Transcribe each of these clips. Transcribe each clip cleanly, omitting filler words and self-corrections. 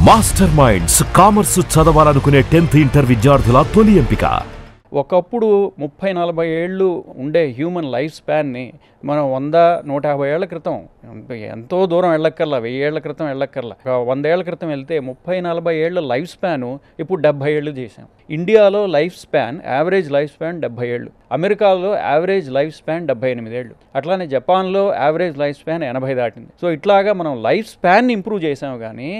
Master minds commerce చదవాలనుకునే 10th inter విద్యార్థుల తొలి ఎంపిక. ఒకప్పుడు 30-40 ఏళ్ళు ఉండే హ్యూమన్ లైఫ్ స్పాన్ని మనం 100-150 ఏళ్ల క్రితం ఎంతో దూరం వెళ్ళక్కర్లా, 1000 ఏళ్ల క్రితం వెళ్ళక్కర్లా, 100 ఏళ్ల క్రితం వెళ్తే 30-40 ఏళ్ళ లైఫ్ స్పాను ఇప్పుడు 70 ఏళ్ళు చేసాం. ఇండియాలో life span, average life span 70 ఏళ్ళు. అమెరికాలో యావరేజ్ లైఫ్ స్పాన్ 78 ఏళ్ళు. అట్లానే జపాన్లో యావరేజ్ లైఫ్ స్పాన్ 80 దాటింది. సో ఇట్లాగా మనం లైఫ్ స్పాన్ని ఇంప్రూవ్ చేసాం కానీ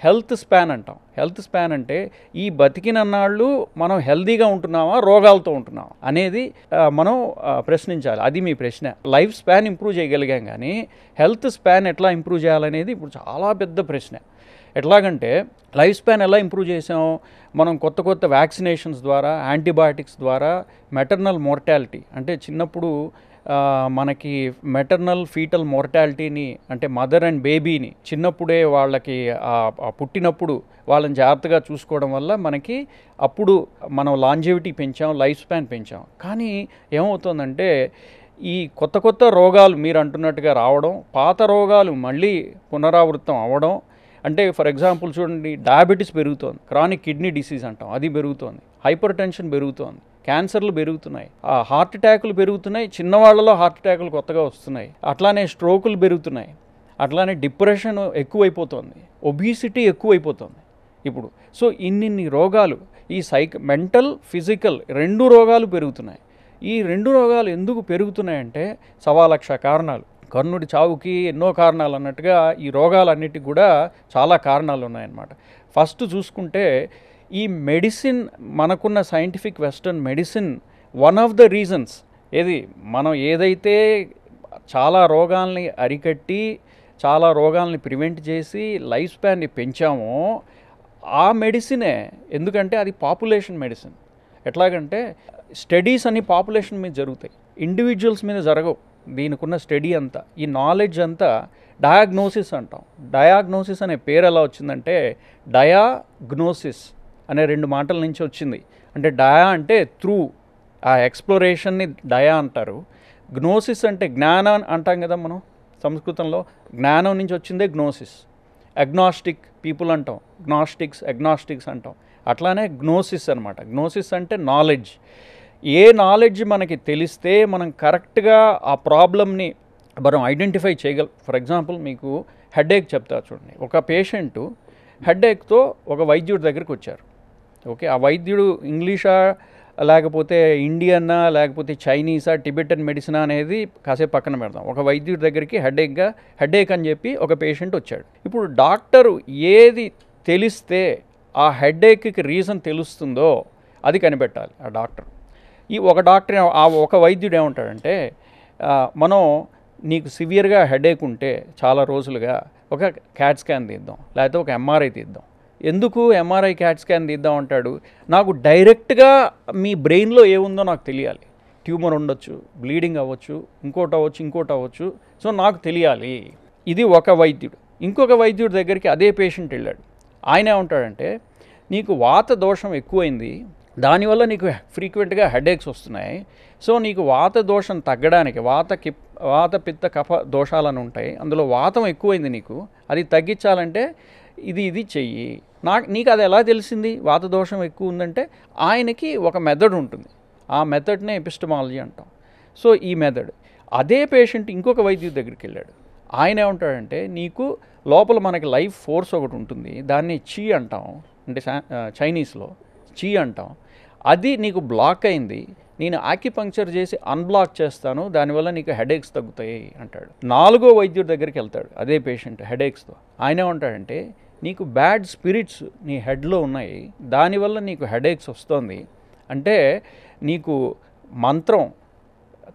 హెల్త్ స్పాన్ అంటాం. హెల్త్ స్పాన్ అంటే ఈ బతికినన్నాళ్ళు మనం హెల్తీగా ఉంటున్నామా, రోగాలతో ఉంటున్నామా అనేది మనం ప్రశ్నించాలి. అది మీ ప్రశ్న. లైఫ్ స్పాన్ ఇంప్రూవ్ చేయగలిగాం కానీ హెల్త్ స్పాన్ ఎట్లా ఇంప్రూవ్ చేయాలనేది ఇప్పుడు చాలా పెద్ద ప్రశ్న. ఎట్లాగంటే లైఫ్ స్పాన్ ఎలా ఇంప్రూవ్ చేసాం? మనం కొత్త వ్యాక్సినేషన్స్ ద్వారా, యాంటీబయాటిక్స్ ద్వారా మెటర్నల్ మోర్టాలిటీ అంటే చిన్నప్పుడు మనకి మెటర్నల్ ఫీటల్ మోర్టాలిటీని అంటే మదర్ అండ్ బేబీని చిన్నప్పుడే వాళ్ళకి పుట్టినప్పుడు వాళ్ళని జాగ్రత్తగా చూసుకోవడం వల్ల మనకి అప్పుడు మనం లాంజివిటీ పెంచాం, లైఫ్ స్పాన్ పెంచాం. కానీ ఏమవుతుందంటే ఈ కొత్త రోగాలు మీరు అంటున్నట్టుగా రావడం, పాత రోగాలు మళ్ళీ పునరావృతం అవ్వడం. అంటే ఫర్ ఎగ్జాంపుల్ చూడండి, డయాబెటీస్ పెరుగుతోంది, క్రానిక్ కిడ్నీ డిసీజ్ అంటాం, అది పెరుగుతోంది, హైపర్ టెన్షన్ పెరుగుతోంది, క్యాన్సర్లు పెరుగుతున్నాయి, హార్ట్ అటాకులు పెరుగుతున్నాయి, చిన్నవాళ్లలో హార్ట్ అటాకులు కొత్తగా వస్తున్నాయి, అట్లానే స్ట్రోకులు పెరుగుతున్నాయి, అట్లానే డిప్రెషన్ ఎక్కువైపోతుంది, ఒబిసిటీ ఎక్కువైపోతుంది ఇప్పుడు. సో ఇన్ని రోగాలు, ఈ మెంటల్ ఫిజికల్ 2 రోగాలు పెరుగుతున్నాయి. ఈ 2 రోగాలు ఎందుకు పెరుగుతున్నాయంటే 1,00,000 కారణాలు. కర్ణుడి చావుకి ఎన్నో కారణాలు అన్నట్టుగా ఈ రోగాలన్నిటికీ కూడా చాలా కారణాలు ఉన్నాయన్నమాట. ఫస్ట్ చూసుకుంటే ఈ మెడిసిన్, మనకున్న scientific western medicine one of the reasons ఏది, మనం ఏదైతే చాలా రోగాల్ని అరికట్టి చాలా రోగాల్ని ప్రివెంట్ చేసి లైఫ్ స్పాన్ని పెంచామో ఆ మెడిసినే. ఎందుకంటే అది పాపులేషన్ మెడిసిన్. ఎట్లాగంటే స్టడీస్ అన్ని పాపులేషన్ మీద జరుగుతాయి, ఇండివిజువల్స్ మీద జరగవు. దీనికున్న స్టడీ అంతా, ఈ నాలెడ్జ్ అంతా డయాగ్నోసిస్ అంటాం. డయాగ్నోసిస్ అనే పేరు ఎలా వచ్చిందంటే డయాగ్నోసిస్ అనే 2 మాటల నుంచి వచ్చింది. అంటే డయా అంటే త్రూ, ఆ ఎక్స్ప్లోరేషన్ని డయా అంటారు. గ్నోసిస్ అంటే జ్ఞానం అంటాం కదా మనం సంస్కృతంలో, జ్ఞానం నుంచి వచ్చిందే గ్నోసిస్. అగ్నాస్టిక్ పీపుల్ అంటాం, అగ్నాస్టిక్స్ అంటాం. అట్లానే గ్నోసిస్ అనమాట. గ్నోసిస్ అంటే నాలెడ్జ్. ఏ నాలెడ్జ్ మనకి తెలిస్తే మనం కరెక్ట్గా ఆ ప్రాబ్లమ్ని మనం ఐడెంటిఫై చేయగలం. ఫర్ ఎగ్జాంపుల్ మీకు హెడేక్ చెప్తా చూడండి. ఒక పేషెంటు హెడేక్తో ఒక వైద్యుడి దగ్గరికి వచ్చారు. ఓకే, ఆ వైద్యుడు ఇంగ్లీషా లేకపోతే ఇండియన్నా లేకపోతే చైనీసా టిబెటన్ మెడిసినా అనేది కాసేపు పక్కన పెడదాం. ఒక వైద్యుడి దగ్గరికి హెడేక్ అని చెప్పి ఒక పేషెంట్ వచ్చాడు. ఇప్పుడు డాక్టరు ఏది తెలిస్తే ఆ హెడేక్కి రీజన్ తెలుస్తుందో అది కనిపెట్టాలి ఆ డాక్టర్. ఒక వైద్యుడు ఏమంటాడంటే, మనం నీకు సివియర్గా హెడేక్ ఉంటే చాలా రోజులుగా ఒక క్యాట్ స్కాన్ తీద్దాం, లేకపోతే ఒక ఎంఆర్ఐ తీద్దాం. ఎందుకు ఎంఆర్ఐ క్యాట్ స్కాన్ తీద్దాం అంటాడు? నాకు డైరెక్ట్గా మీ బ్రెయిన్లో ఏముందో నాకు తెలియాలి. ట్యూమర్ ఉండొచ్చు, బ్లీడింగ్ అవ్వచ్చు, ఇంకోటి అవ్వచ్చు. సో నాకు తెలియాలి. ఇది ఒక వైద్యుడు. ఇంకొక వైద్యుడి దగ్గరికి అదే పేషెంట్ వెళ్ళాడు. ఆయన ఏమంటాడంటే, నీకు వాత దోషం ఎక్కువైంది, దానివల్ల నీకు ఫ్రీక్వెంట్గా హెడేక్స్ వస్తున్నాయి. సో నీకు వాత దోషం తగ్గడానికి, వాత పిత్త కఫ దోషాలను ఉంటాయి, అందులో వాతం ఎక్కువైంది, నీకు అది తగ్గించాలంటే ఇది చెయ్యి. నీకు అది ఎలా తెలిసింది వాత దోషం ఎక్కువ ఉందంటే? ఆయనకి ఒక మెథడ్ ఉంటుంది, ఆ మెథడ్నే ఎపిస్టమాలజీ అంటాం. సో ఈ మెథడ్. అదే పేషెంట్ ఇంకొక వైద్యుడి దగ్గరికి వెళ్ళాడు. ఆయన ఏమంటాడంటే, నీకు లోపల మనకి లైఫ్ ఫోర్స్ ఒకటి ఉంటుంది, దాన్ని చీ అంటాం, అంటే చైనీస్లో చీ అంటాం. అది నీకు బ్లాక్ అయింది, నేను ఆక్యుపంక్చర్ చేసి అన్బ్లాక్ చేస్తాను, దానివల్ల నీకు హెడేక్స్ తగ్గుతాయి అంటాడు. 4వ వైద్యుడి దగ్గరికి వెళ్తాడు అదే పేషెంట్ హెడేక్స్తో. ఆయన ఏమంటాడంటే, నీకు బ్యాడ్ స్పిరిట్స్ నీ హెడ్లో ఉన్నాయి, దానివల్ల నీకు హెడేక్స్ వస్తుంది, అంటే నీకు మంత్రం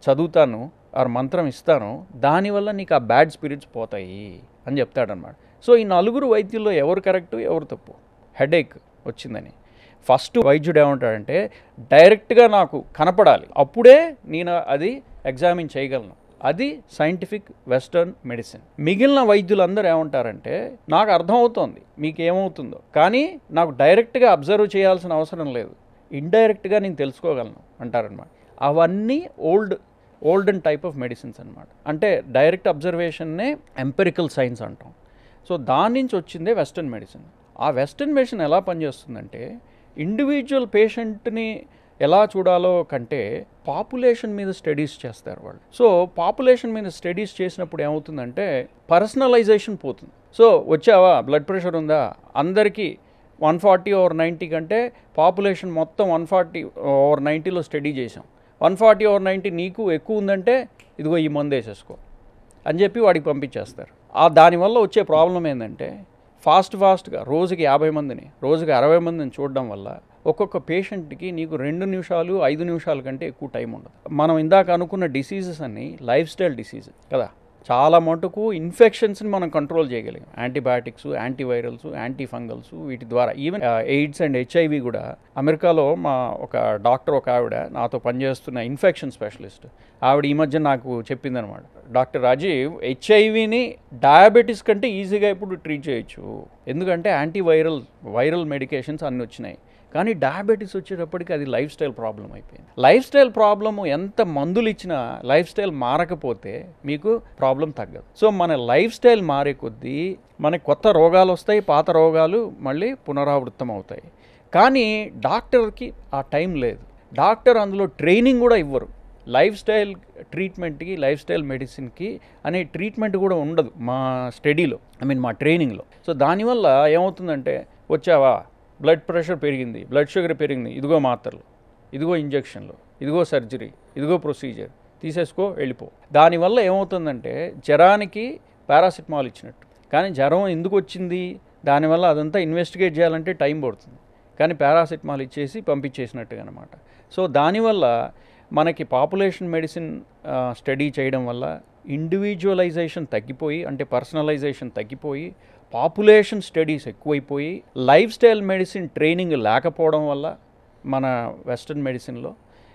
చదువుతాను, ఆ మంత్రం ఇస్తాను, దానివల్ల నీకు ఆ బ్యాడ్ స్పిరిట్స్ పోతాయి అని చెప్తాడనమాట. సో ఈ 4 వైద్యుల్లో ఎవరు కరెక్టు, ఎవరు తప్పు హెడేక్ వచ్చిందని? ఫస్ట్ వైద్యుడు ఏమంటాడంటే, డైరెక్ట్గా నాకు కనపడాలి, అప్పుడే నేను అది ఎగ్జామిన్ చేయగలను. అది సైంటిఫిక్ వెస్టర్న్ మెడిసిన్. మిగిలిన వైద్యులందరూ ఏమంటారంటే, నాకు అర్థమవుతోంది మీకేమవుతుందో, కానీ నాకు డైరెక్ట్గా అబ్జర్వ్ చేయాల్సిన అవసరం లేదు, ఇండైరెక్ట్గా నేను తెలుసుకోగలను అంటారనమాట. అవన్నీ ఓల్డెన్ టైప్ ఆఫ్ మెడిసిన్స్ అనమాట. అంటే డైరెక్ట్ అబ్జర్వేషన్నే ఎంపెరికల్ సైన్స్ అంటాం. సో దాని నుంచి వచ్చిందే వెస్టర్న్ మెడిసిన్. ఆ వెస్టర్న్ మెడిసిన్ ఎలా పనిచేస్తుందంటే ఇండివిజువల్ పేషెంట్ని ఎలా చూడాలో కంటే పాపులేషన్ మీద స్టడీస్ చేస్తారు వాళ్ళు. సో పాపులేషన్ మీద స్టడీస్ చేసినప్పుడు ఏమవుతుందంటే పర్సనలైజేషన్ పోతుంది. సో వచ్చావా, బ్లడ్ ప్రెషర్ ఉందా, అందరికీ 140/90 కంటే పాపులేషన్ మొత్తం 140/90లో స్టడీ చేసాం. 140/90 నీకు ఎక్కువ ఉందంటే ఇదిగో ఈ మందు వేసేసుకో అని చెప్పి వాడికి పంపించేస్తారు. దానివల్ల వచ్చే ప్రాబ్లం ఏంటంటే ఫాస్ట్గా రోజుకి 50 మందిని, రోజుకి 60 మందిని చూడడం వల్ల ఒక్కొక్క పేషెంట్కి నీకు 2 నిమిషాలు 5 నిమిషాల కంటే ఎక్కువ టైం ఉండదు. మనం ఇందాక అనుకున్న డిసీజెస్ అన్నీ లైఫ్ స్టైల్ డిసీజ్ కదా. చాలా మటుకు ఇన్ఫెక్షన్స్ని మనం కంట్రోల్ చేయగలిగాం. యాంటీబయాటిక్స్, యాంటీవైరల్స్, యాంటీఫంగల్స్, వీటి ద్వారా. ఈవెన్ ఎయిడ్స్ అండ్ HIV కూడా. అమెరికాలో మా ఒక డాక్టర్, ఒక ఆవిడ నాతో పనిచేస్తున్న ఇన్ఫెక్షన్ స్పెషలిస్ట్, ఆవిడ ఈ మధ్య నాకు చెప్పిందనమాట, డాక్టర్ రాజీవ్, HIVని డయాబెటీస్ కంటే ఈజీగా ఇప్పుడు ట్రీట్ చేయొచ్చు, ఎందుకంటే వైరల్ మెడికేషన్స్ అన్నీ వచ్చినాయి. కానీ డయాబెటీస్ వచ్చేటప్పటికి అది లైఫ్ స్టైల్ ప్రాబ్లం అయిపోయింది. లైఫ్ స్టైల్ ప్రాబ్లము ఎంత మందులు ఇచ్చినా లైఫ్ స్టైల్ మారకపోతే మీకు ప్రాబ్లం తగ్గదు. సో మన లైఫ్ స్టైల్ మారే కొద్దీ మనకి కొత్త రోగాలు వస్తాయి, పాత రోగాలు మళ్ళీ పునరావృతం అవుతాయి. కానీ డాక్టర్కి ఆ టైం లేదు. డాక్టర్ అందులో ట్రైనింగ్ కూడా ఇవ్వరు. లైఫ్ స్టైల్ ట్రీట్మెంట్కి, లైఫ్ స్టైల్ మెడిసిన్కి అనే ట్రీట్మెంట్ కూడా ఉండదు మా స్టడీలో, మా ట్రైనింగ్లో. సో దానివల్ల ఏమవుతుందంటే, వచ్చావా, బ్లడ్ ప్రెషర్ పెరిగింది, బ్లడ్ షుగర్ పెరిగింది, ఇదిగో మాత్రలు, ఇదిగో ఇంజక్షన్లు, ఇదిగో సర్జరీ, ఇదిగో ప్రొసీజర్, తీసేసుకో, వెళ్ళిపో. దానివల్ల ఏమవుతుందంటే జ్వరానికి పారాసిటమాల్ ఇచ్చినట్టు. కానీ జ్వరం ఎందుకు వచ్చింది, దానివల్ల అదంతా ఇన్వెస్టిగేట్ చేయాలంటే టైం పడుతుంది. కానీ పారాసిటమాల్ ఇచ్చేసి పంపించేసినట్టుగా అనమాట. సో దానివల్ల మనకి పాపులేషన్ మెడిసిన్ స్టడీ చేయడం వల్ల ఇండివిజువలైజేషన్ తగ్గిపోయి, అంటే పర్సనలైజేషన్ తగ్గిపోయి, పాపులేషన్ స్టడీస్ ఎక్కువైపోయి, లైఫ్ స్టైల్ మెడిసిన్ ట్రైనింగ్ లేకపోవడం వల్ల మన వెస్ట్రన్ మెడిసిన్లో.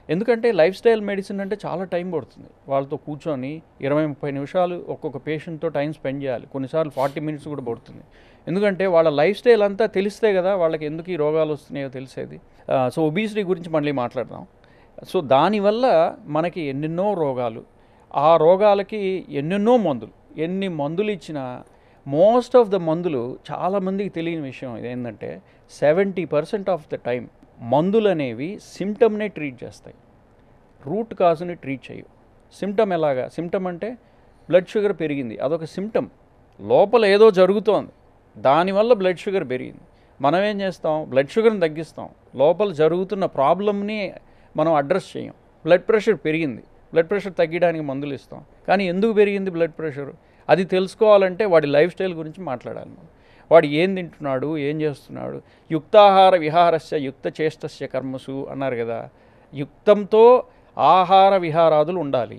ఎందుకంటే లైఫ్ స్టైల్ మెడిసిన్ అంటే చాలా టైం పడుతుంది. వాళ్ళతో కూర్చొని 20-30 నిమిషాలు ఒక్కొక్క పేషెంట్తో టైం స్పెండ్ చేయాలి. కొన్నిసార్లు 40 మినిట్స్ కూడా పడుతుంది. ఎందుకంటే వాళ్ళ లైఫ్ స్టైల్ అంతా తెలిస్తే కదా వాళ్ళకి ఎందుకు ఈ రోగాలు వస్తున్నాయో తెలిసేది. సో ఒబీసిటీ గురించి మళ్ళీ మాట్లాడదాం. సో దానివల్ల మనకి ఎన్నెన్నో రోగాలు, ఆ రోగాలకి ఎన్నెన్నో మందులు, ఎన్ని మందులు ఇచ్చినా మోస్ట్ ఆఫ్ ద మందులు, చాలామందికి తెలియని విషయం ఇదేంటంటే 70% ఆఫ్ ద టైం మందులు అనేవి సిమ్టమ్నే ట్రీట్ చేస్తాయి, రూట్ కాజ్ని ట్రీట్ చేయవు. సిమ్టమ్ ఎలాగా? సిమ్టమ్ అంటే బ్లడ్ షుగర్ పెరిగింది, అదొక సిమ్టమ్. లోపల ఏదో జరుగుతోంది, దానివల్ల బ్లడ్ షుగర్ పెరిగింది. మనం ఏం చేస్తాం? బ్లడ్ షుగర్ని తగ్గిస్తాం, లోపల జరుగుతున్న ప్రాబ్లమ్ని మనం అడ్రస్ చేయం. బ్లడ్ ప్రెషర్ పెరిగింది, బ్లడ్ ప్రెషర్ తగ్గడానికి మందులు ఇస్తాం. కానీ ఎందుకు పెరిగింది బ్లడ్ ప్రెషర్, అది తెలుసుకోవాలంటే వాడి లైఫ్ స్టైల్ గురించి మాట్లాడాలి మనం. వాడు ఏం తింటున్నాడు, ఏం చేస్తున్నాడు. యుక్తాహార విహారస్య యుక్త చేష్టస్య కర్మసు అన్నారు కదా. యుక్తంతో ఆహార విహారాదులు ఉండాలి.